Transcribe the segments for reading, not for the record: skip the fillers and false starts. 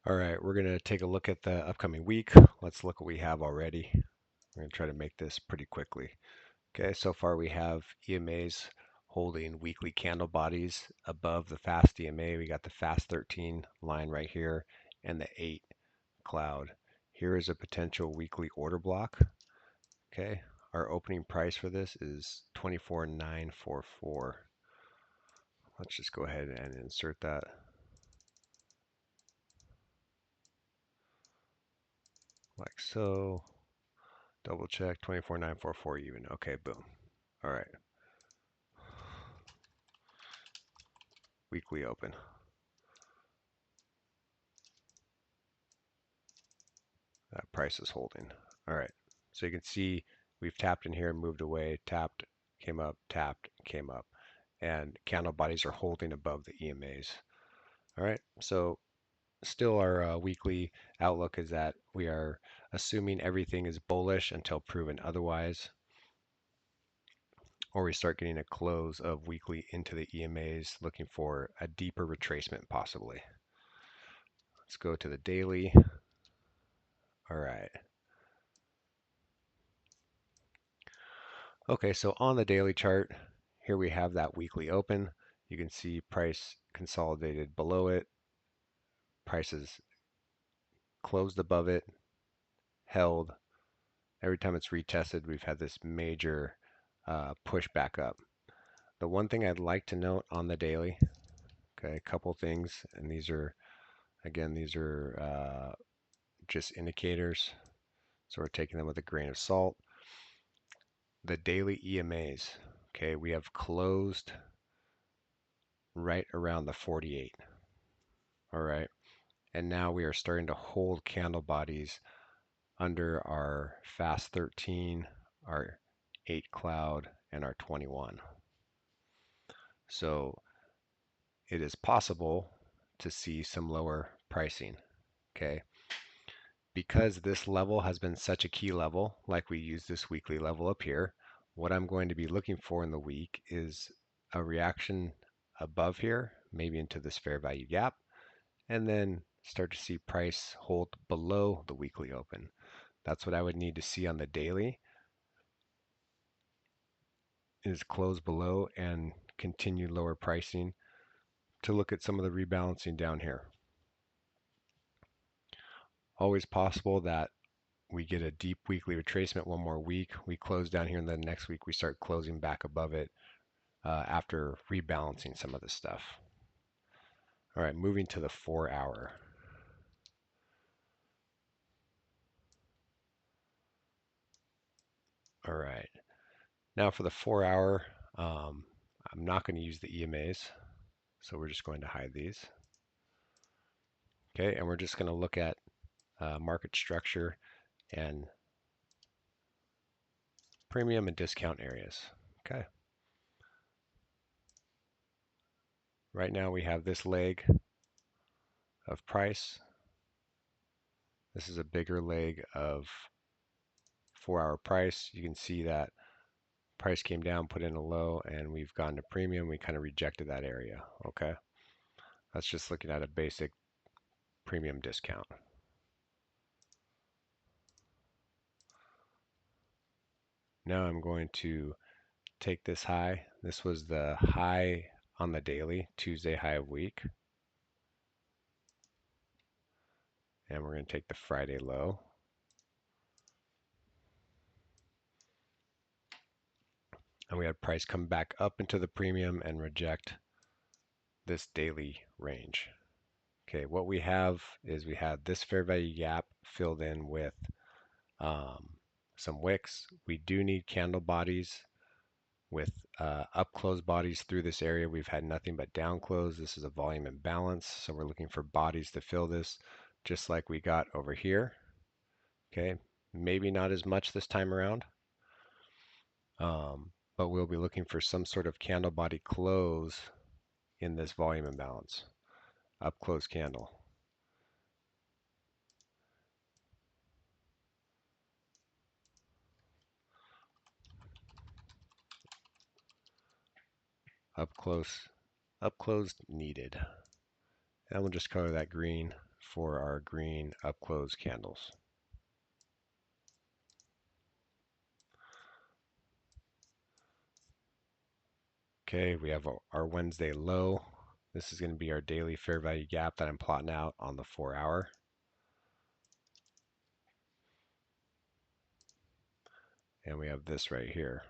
All right, we're going to take a look at the upcoming week. Let's look what we have already. We're going to try to make this pretty quickly. Okay, so far we have EMAs holding weekly candle bodies above the fast EMA. We got the fast 13 line right here and the 8 cloud. Here is a potential weekly order block. Okay, our opening price for this is 24,944. Let's just go ahead and insert that. Like so. Double check 24,944 even. Okay, boom. All right. Weekly open. That price is holding. All right. So you can see we've tapped in here, moved away, tapped, came up, tapped, came up. And candle bodies are holding above the EMAs. All right. So still our weekly outlook is that we are assuming everything is bullish until proven otherwise, or we start getting a close of weekly into the EMAs, looking for a deeper retracement possibly. Let's go to the daily. All right. Okay, so on the daily chart, here we have that weekly open. You can see price consolidated below it, prices closed above it, held. Every time it's retested, we've had this major push back up. The one thing I'd like to note on the daily, okay, a couple things, and these are, again, these are just indicators, so we're taking them with a grain of salt. The daily EMAs, okay, we have closed right around the 48. All right. And now we are starting to hold candle bodies under our fast 13, our 8 cloud, and our 21. So it is possible to see some lower pricing. Okay. Because this level has been such a key level, like we use this weekly level up here, what I'm going to be looking for in the week is a reaction above here, maybe into this fair value gap, and then start to see price hold below the weekly open. That's what I would need to see on the daily, is close below and continue lower pricing to look at some of the rebalancing down here. Always possible that we get a deep weekly retracement one more week. We close down here, and then next week we start closing back above it after rebalancing some of the stuff. All right, moving to the 4 hour. All right, now for the 4 hour, I'm not going to use the EMAs, so we're just going to hide these. Okay, and we're just going to look at market structure and premium and discount areas. Okay, right now we have this leg of price. This is a bigger leg of 4 hour price. You can see that price came down, put in a low, and we've gone to premium. We kind of rejected that area. Okay, that's just looking at a basic premium discount. Now I'm going to take this high. This was the high on the daily, Tuesday high of week. And we're going to take the Friday low. And we had price come back up into the premium and reject this daily range. Okay, what we have is we had this fair value gap filled in with some wicks. We do need candle bodies with up close bodies through this area. We've had nothing but down close. This is a volume imbalance, so we're looking for bodies to fill this, just like we got over here. Okay, maybe not as much this time around, but we'll be looking for some sort of candle body close in this volume imbalance. Up close candle. Up close needed. And we'll just color that green. for our green up close candles. Okay, we have our Wednesday low. This is going to be our daily fair value gap that I'm plotting out on the 4-hour. And we have this right here.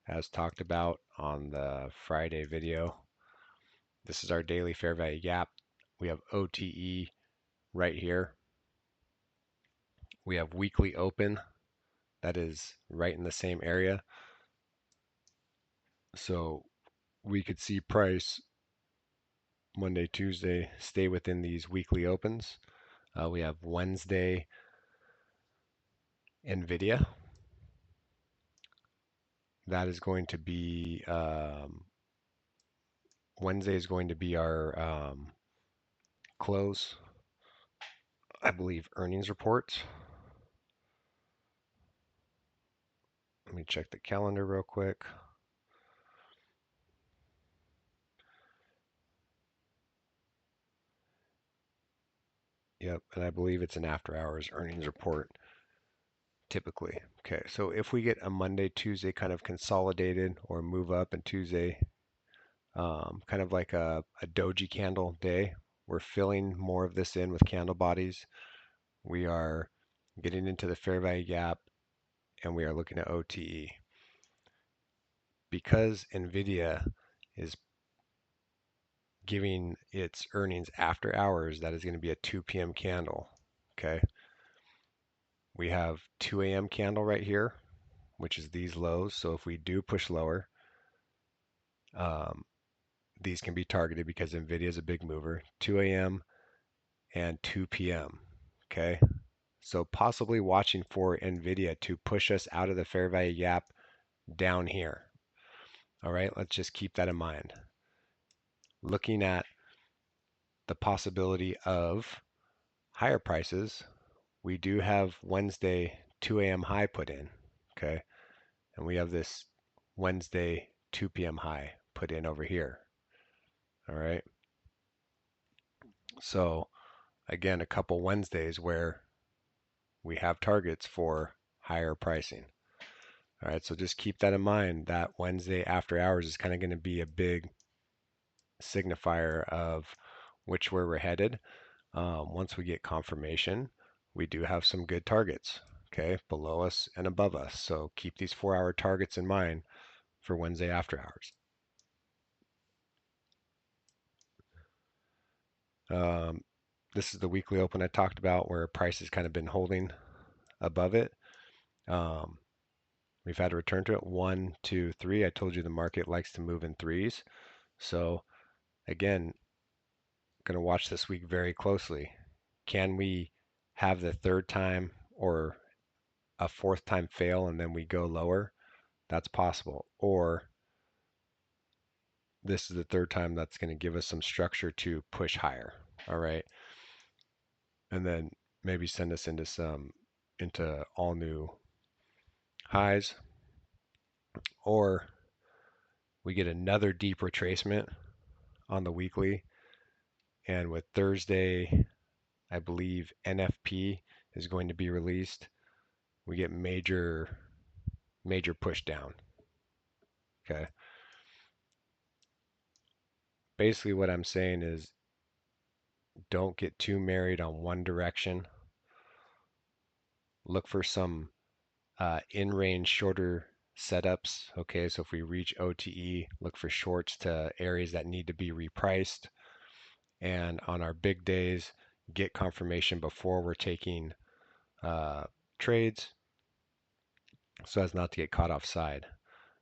As talked about on the Friday video, this is our daily fair value gap. We have OTE right here. We have weekly open that is right in the same area. So we could see price Monday, Tuesday stay within these weekly opens. We have Wednesday NVIDIA. That is going to be Wednesday is going to be our close, I believe, earnings reports. Let me check the calendar real quick. Yep, and I believe it's an after hours earnings report typically. Okay, so if we get a Monday, Tuesday kind of consolidated or move up and Tuesday kind of like a doji candle day, we're filling more of this in with candle bodies. We are getting into the fair value gap and we are looking at OTE. Because NVIDIA is giving its earnings after hours, that is going to be a 2 p.m. candle. Okay. We have 2 a.m. candle right here, which is these lows. So if we do push lower, um, these can be targeted because NVIDIA is a big mover. 2 a.m. and 2 p.m. Okay. So possibly watching for NVIDIA to push us out of the fair value gap down here. All right. Let's just keep that in mind. Looking at the possibility of higher prices, we do have Wednesday 2 a.m. high put in, okay? And we have this Wednesday 2 p.m. high put in over here, all right? So again, a couple Wednesdays where we have targets for higher pricing. All right, so just keep that in mind. That Wednesday after hours is kind of going to be a big signifier of which way we're headed. Once we get confirmation, we do have some good targets, okay, below us and above us. So keep these 4-hour targets in mind for Wednesday after hours. This is the weekly open I talked about where price has kind of been holding above it. Um, we've had a return to it, 1, 2, 3. I told you the market likes to move in threes. So again, going to watch this week very closely. Can we have the third time or a fourth time fail and then we go lower? That's possible. Or this is the third time that's going to give us some structure to push higher. All right. And then maybe send us into all new highs. Or we get another deep retracement on the weekly. And with Thursday, I believe NFP is going to be released. We get major push down. Okay. Basically what I'm saying is don't get too married on one direction. Look for some in-range shorter setups. Okay, so if we reach OTE, look for shorts to areas that need to be repriced. And on our big days, get confirmation before we're taking trades so as not to get caught offside.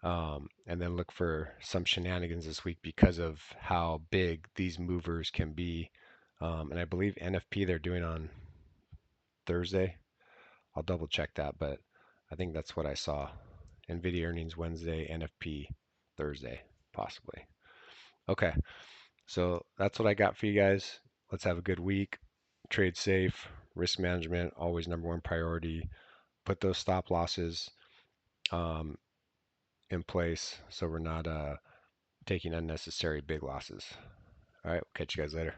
And then look for some shenanigans this week because of how big these movers can be. And I believe NFP they're doing on Thursday. I'll double check that, but I think that's what I saw. NVIDIA earnings Wednesday, NFP Thursday, possibly. Okay, so that's what I got for you guys. Let's have a good week. Trade safe. Risk management, always number one priority. Put those stop losses um, in place so we're not taking unnecessary big losses. All right, we'll catch you guys later.